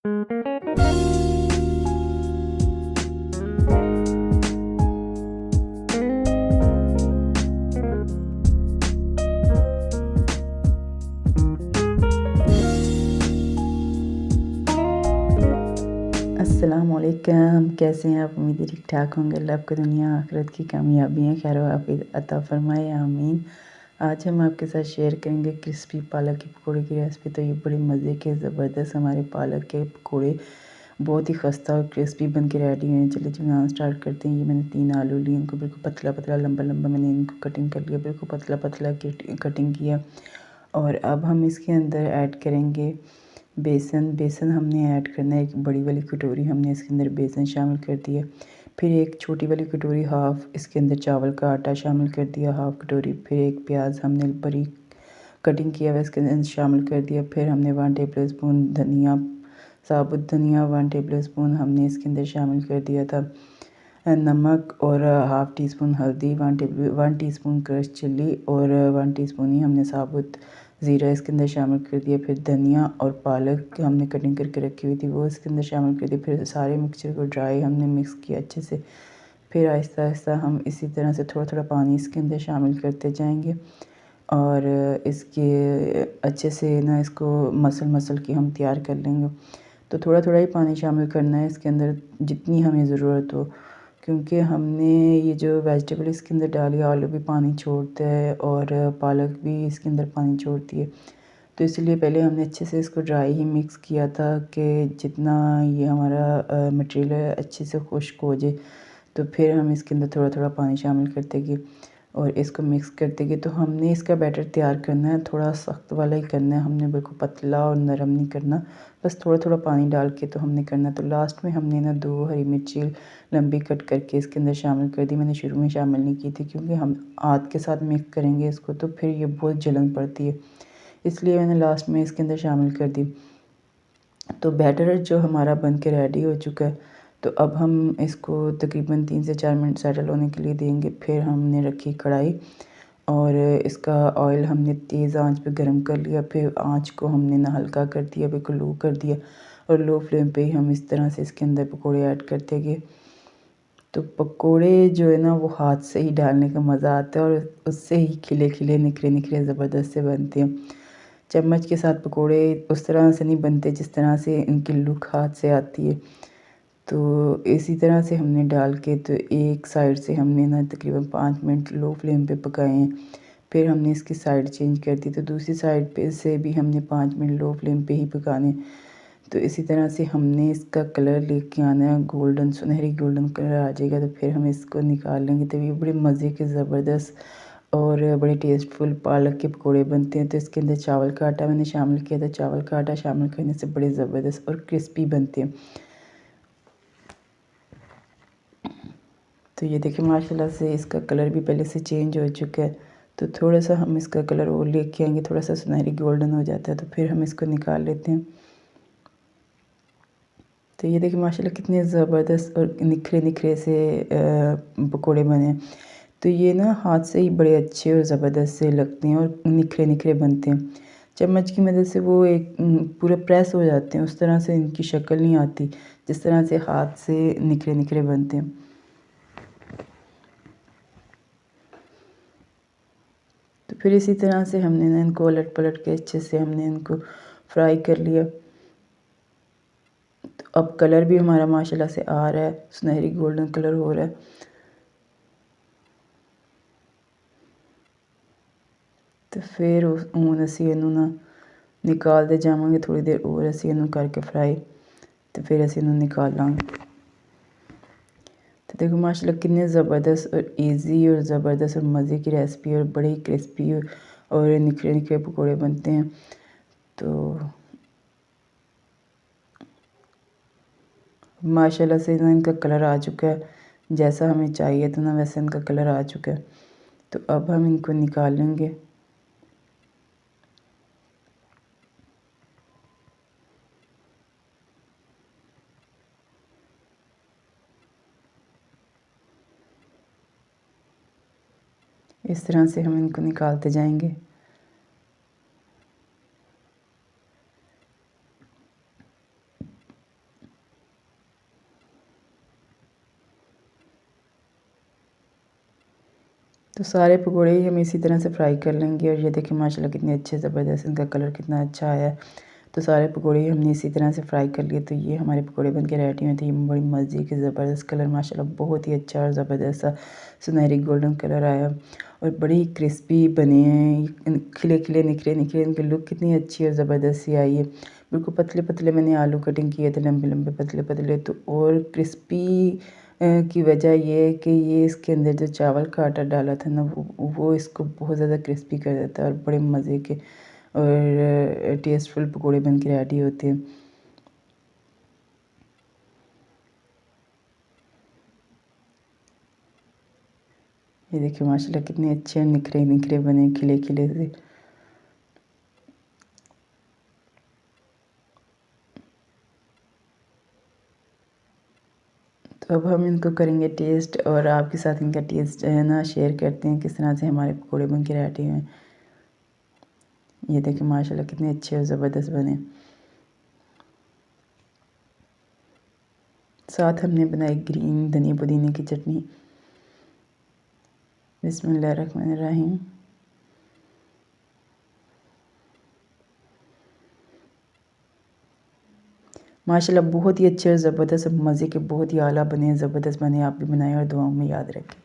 अस्सलामुअलैकुम, कैसे हैं आप? उम्मीद है ठीक-ठाक होंगे। अल्लाह आपको दुनिया आखिरत की कामयाबियाँ खैर आफियत अता फ़रमाए, आमीन। आज हम आपके साथ शेयर करेंगे क्रिस्पी पालक के पकौड़े की रेसिपी। तो ये बड़े मज़े के ज़बरदस्त हमारे पालक के पकौड़े बहुत ही खस्ता और क्रिस्पी बन के रेडी हैं। चलिए जी बनाना स्टार्ट करते हैं। ये मैंने 3 आलू लिए, इनको बिल्कुल पतला-पतला, लंबा-लंबा मैंने इनको कटिंग कर लिया, बिल्कुल पतला-पतला कटिंग किया। और अब हम इसके अंदर ऐड करेंगे बेसन हमने ऐड करना है। एक बड़ी वाली कटोरी हमने इसके अंदर बेसन शामिल कर दिया। फिर एक छोटी वाली कटोरी हाफ़ इसके अंदर चावल का आटा शामिल कर दिया, हाफ़ कटोरी। फिर एक प्याज हमने बारीक कटिंग किया हुआ इसके अंदर शामिल कर दिया। फिर हमने 1 टेबल स्पून धनिया, साबुत धनिया 1 टेबल स्पून हमने इसके अंदर शामिल कर दिया था। नमक और हाफ़ टी स्पून हल्दी, 1 टीस्पून क्रश चिल्ली और 1 टीस्पून ही हमने साबुत ज़ीरा इसके अंदर शामिल कर दिया। फिर धनिया और पालक हमने कटिंग करके रखी हुई थी वो इसके अंदर शामिल कर दिया। फिर सारे मिक्सचर को ड्राई हमने मिक्स किया अच्छे से। फिर आहिस्ता-आहिस्ता हम इसी तरह से थोड़ा-थोड़ा पानी इसके अंदर शामिल करते जाएंगे और इसके अच्छे से ना इसको मसल के हम तैयार कर लेंगे। तो थोड़ा-थोड़ा ही पानी शामिल करना है इसके अंदर जितनी हमें ज़रूरत हो, क्योंकि हमने ये जो वेजिटेबल इसके अंदर डाली, आलू भी पानी छोड़ता है और पालक भी इसके अंदर पानी छोड़ती है। तो इसलिए पहले हमने अच्छे से इसको ड्राई ही मिक्स किया था कि जितना ये हमारा मटेरियल है अच्छे से खुश्क हो जाए। तो फिर हम इसके अंदर थोड़ा-थोड़ा पानी शामिल करते गए और इसको मिक्स करते गए। तो हमने इसका बैटर तैयार करना है, थोड़ा सख्त वाला ही करना है, हमने बिल्कुल पतला और नरम नहीं करना। बस थोड़ा-थोड़ा पानी डाल के तो हमने करना। तो लास्ट में हमने ना 2 हरी मिर्ची लंबी कट करके इसके अंदर शामिल कर दी। मैंने शुरू में शामिल नहीं की थी क्योंकि हम हाथ के साथ मिक्स करेंगे इसको तो फिर ये बहुत जलन पड़ती है, इसलिए मैंने लास्ट में इसके अंदर शामिल कर दी। तो बैटर जो हमारा बन के रेडी हो चुका है, तो अब हम इसको तकरीबन 3 से 4 मिनट सेटल होने के लिए देंगे। फिर हमने रखी कढ़ाई और इसका ऑयल हमने तेज़ आंच पे गरम कर लिया। फिर आंच को हमने ना हल्का कर दिया, बिल्कुल लो कर दिया और लो फ्लेम पे ही हम इस तरह से इसके अंदर पकोड़े ऐड करते गए। तो पकोड़े जो है ना वो हाथ से ही डालने का मज़ा आता है और उससे ही खिले-खिले, निखरे-निखरे ज़बरदस्त से बनते हैं। चम्मच के साथ पकोड़े उस तरह से नहीं बनते जिस तरह से इनकी लुक हाथ से आती है। तो इसी तरह से हमने डाल के तो एक साइड से हमने ना तकरीबन 5 मिनट लो फ्लेम पे पकाए हैं। फिर हमने इसकी साइड चेंज कर दी, तो दूसरी साइड पे से भी हमने 5 मिनट लो फ्लेम पे ही पकाने। तो इसी तरह से हमने इसका कलर लेके आना है, गोल्डन सुनहरी गोल्डन कलर आ जाएगा तो फिर हम इसको निकाल लेंगे। तो ये बड़े मज़े के ज़बरदस्त और बड़े टेस्टफुल पालक के पकोड़े बनते हैं। तो इसके अंदर चावल का आटा मैंने शामिल किया था। चावल का आटा शामिल करने से बड़े ज़बरदस्त और क्रिस्पी बनते हैं। तो ये देखिए माशाल्लाह से इसका कलर भी पहले से चेंज हो चुका है। तो थोड़ा-सा हम इसका कलर और लेके आएँगे, थोड़ा-सा सुनहरी गोल्डन हो जाता है तो फिर हम इसको निकाल लेते हैं। तो ये देखिए माशाल्लाह कितने ज़बरदस्त और निखरे-निखरे से पकोड़े बने हैं। तो ये ना हाथ से ही बड़े अच्छे और ज़बरदस्त से लगते हैं और निखरे-निखरे बनते हैं। चम्मच की मदद से वो एक पूरे प्रेस हो जाते हैं, उस तरह से इनकी शक्ल नहीं आती, जिस तरह से हाथ से निखरे-निखरे बनते हैं। तो फिर इसी तरह से हमने ना इनको उलट-पलट के अच्छे से हमने इनको फ्राई कर लिया। तो अब कलर भी हमारा माशाल्लाह से आ रहा है, सुनहरी गोल्डन कलर हो रहा है। तो फिर ਹੁਣ ਅਸੀਂ ਇਹਨੂੰ ਨਾ ਨਿਕਾਲਦੇ ਜਾਵਾਂਗੇ ਥੋੜੀ ਦੇਰ ਹੋਰ ਅਸੀਂ ਇਹਨੂੰ ਕਰਕੇ फ्राई। तो फिर ਅਸੀਂ ਇਹਨੂੰ निकालांगे। तो देखो माशाल्लाह कितने ज़बरदस्त और इजी और ज़बरदस्त और मज़े की रेसिपी और बड़े ही क्रिस्पी और निखरे-निखरे पकोड़े बनते हैं। तो माशाल्लाह से ना इनका कलर आ चुका है, जैसा हमें चाहिए था ना वैसा इनका कलर आ चुका है। तो अब हम इनको निकाल लेंगे। इस तरह से हम इनको निकालते जाएंगे। तो सारे पकोड़े ही हम इसी तरह से फ्राई कर लेंगे। और ये देखिए माशाल्लाह कितने अच्छे ज़बरदस्त इनका कलर कितना अच्छा आया है। तो सारे पकोड़े ही हमने इसी तरह से फ्राई कर लिए। तो ये हमारे पकोड़े बन के रेडी हुए थे। ये बड़ी मज़े के ज़बरदस्त कलर माशाल्लाह बहुत ही अच्छा और ज़बरदस्त सा सुनहरी गोल्डन कलर आया और बड़ी क्रिस्पी बने हैं, खिले खिले निखरे निखरे। इनकी लुक कितनी अच्छी और ज़बरदस्त सी आई है। बिल्कुल पतले पतले मैंने आलू कटिंग किए थे, लंबे लंबे पतले पतले। तो और क्रिस्पी की वजह ये है कि ये इसके अंदर जो चावल का आटा डाला था ना वो इसको बहुत ज़्यादा क्रिस्पी कर देता है और बड़े मज़े के और टेस्टफुल पकोड़े बन के रेडी होते हैं। ये देखिए माशाल्लाह कितने अच्छे निखरे निखरे बने खिले खिले से। तो अब हम इनको करेंगे टेस्ट और आपके साथ इनका टेस्ट है ना शेयर करते हैं किस तरह से हमारे पकोड़े बन के रेडी हैं। ये देखिए माशाल्लाह कितने अच्छे और ज़बरदस्त बने। साथ हमने बनाई ग्रीन धनिया पुदीने की चटनी। बिस्मिल्लाहिर्रहमानिर्रहीम। माशाल्लाह बहुत ही अच्छे और ज़बरदस्त मज़े के बहुत ही आला बने ज़बरदस्त बने। आप भी बनाएं और दुआओं में याद रखें।